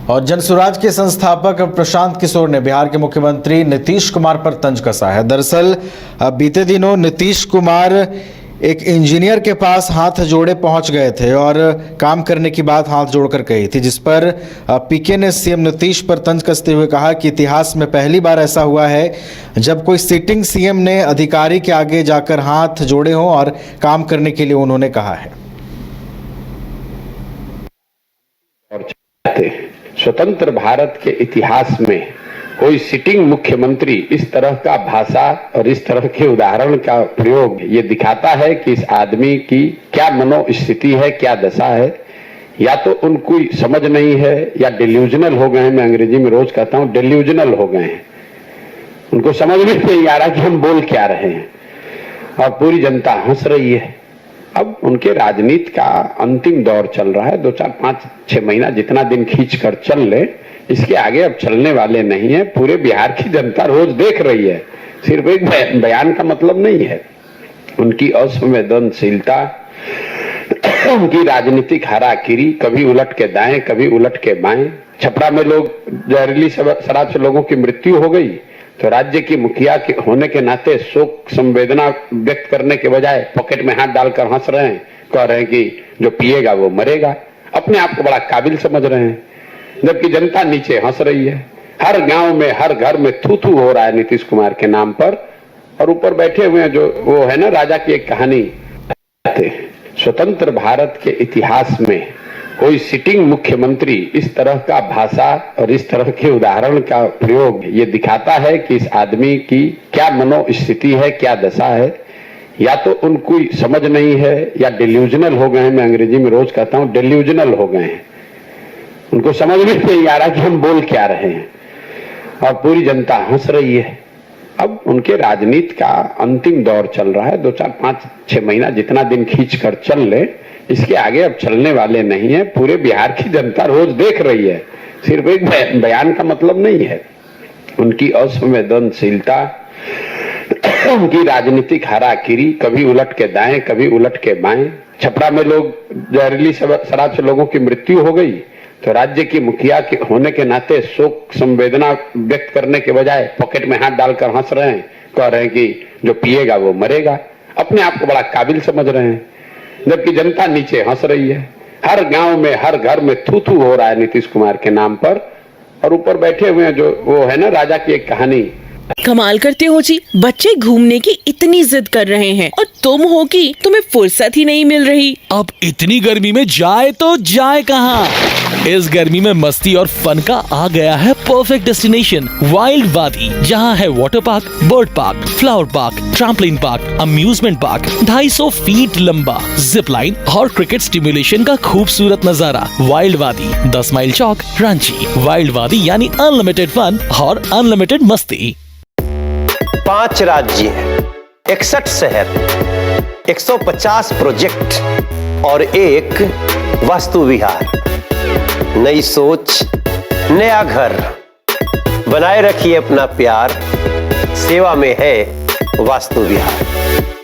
और जनसुराज के संस्थापक प्रशांत किशोर ने बिहार के मुख्यमंत्री नीतीश कुमार पर तंज कसा है। दरअसल बीते दिनों नीतीश कुमार एक इंजीनियर के पास हाथ जोड़े पहुंच गए थे और काम करने की बात हाथ जोड़कर कही थी, जिस पर पीके ने सीएम नीतीश पर तंज कसते हुए कहा कि इतिहास में पहली बार ऐसा हुआ है जब कोई सिटिंग सीएम ने अधिकारी के आगे जाकर हाथ जोड़े हों और काम करने के लिए उन्होंने कहा है। स्वतंत्र भारत के इतिहास में कोई सिटिंग मुख्यमंत्री इस तरह का भाषा और इस तरह के उदाहरण का प्रयोग ये दिखाता है कि इस आदमी की क्या मनोस्थिति है, क्या दशा है। या तो उनको समझ नहीं है या डिल्यूजनल हो गए हैं। मैं अंग्रेजी में रोज कहता हूं डिल्यूजनल हो गए हैं, उनको समझ में नहीं आ रहा कि हम बोल क्या रहे हैं और पूरी जनता हंस रही है। अब उनके राजनीति का अंतिम दौर चल रहा है। 2, 4, 5, 6 महीना जितना दिन खींच कर चल ले, इसके आगे अब चलने वाले नहीं है। पूरे बिहार की जनता रोज देख रही है, सिर्फ एक बयान का मतलब नहीं है। उनकी असंवेदनशीलता, उनकी राजनीतिक हाराकिरी, कभी उलट के दाएं कभी उलट के बाएं। छपरा में लोग जहरीली शराब से लोगों की मृत्यु हो गई तो राज्य की मुखिया के होने के नाते शोक संवेदना व्यक्त करने के बजाय पॉकेट में हाथ डालकर हंस रहे हैं, कह रहे हैं कि जो पिएगा वो मरेगा। अपने आप को बड़ा काबिल समझ रहे हैं, जबकि जनता नीचे हंस रही है। हर गांव में हर घर में थू थू हो रहा है नीतीश कुमार के नाम पर, और ऊपर बैठे हुए हैं जो वो है ना राजा की एक कहानी। स्वतंत्र भारत के इतिहास में कोई सिटिंग मुख्यमंत्री इस तरह का भाषा और इस तरह के उदाहरण का प्रयोग ये दिखाता है कि इस आदमी की क्या मनोस्थिति है, क्या दशा है। या तो उनको समझ नहीं है या डिल्यूजनल हो गए हैं। मैं अंग्रेजी में रोज कहता हूं डिल्यूजनल हो गए हैं, उनको समझ में नहीं आ रहा कि हम बोल क्या रहे हैं और पूरी जनता हंस रही है। अब उनके राजनीति का अंतिम दौर चल रहा है। 2, 4, 5, 6 महीना जितना दिन खींच कर चल ले, इसके आगे अब चलने वाले नहीं है। पूरे बिहार की जनता रोज देख रही है, सिर्फ एक बयान का मतलब नहीं है। उनकी असंवेदनशीलता, उनकी राजनीतिक हाराकिरी, कभी उलट के दाएं कभी उलट के बाएं। छपरा में लोग जहरीली शराब से लोगों की मृत्यु हो गई तो राज्य की मुखिया के होने के नाते शोक संवेदना व्यक्त करने के बजाय पॉकेट में हाथ डालकर हंस रहे हैं, कह रहे हैं कि जो पिएगा वो मरेगा। अपने आप को बड़ा काबिल समझ रहे हैं, जबकि जनता नीचे हंस रही है। हर गांव में हर घर में थू थू हो रहा है नीतीश कुमार के नाम पर, और ऊपर बैठे हुए हैं जो वो है ना राजा की एक कहानी। कमाल करते हो जी, बच्चे घूमने की इतनी जिद कर रहे हैं और तुम हो कि तुम्हें फुर्सत ही नहीं मिल रही। अब इतनी गर्मी में जाए तो जाए कहाँ? इस गर्मी में मस्ती और फन का आ गया है परफेक्ट डेस्टिनेशन वाइल्ड वादी, जहाँ है water park, bird park, flower park, trampoline park, amusement park, 250 feet लंबा जिप लाइन और क्रिकेट स्टिमुलेशन का खूबसूरत नजारा। वाइल्ड वादी, 10 माइल चौक, रांची। वाइल्ड वादी यानी अनलिमिटेड फन और अनलिमिटेड मस्ती। 5 राज्य, 61 शहर, 150 प्रोजेक्ट और एक वास्तु विहार। नई सोच, नया घर। बनाए रखिए अपना प्यार, सेवा में है वास्तु विहार।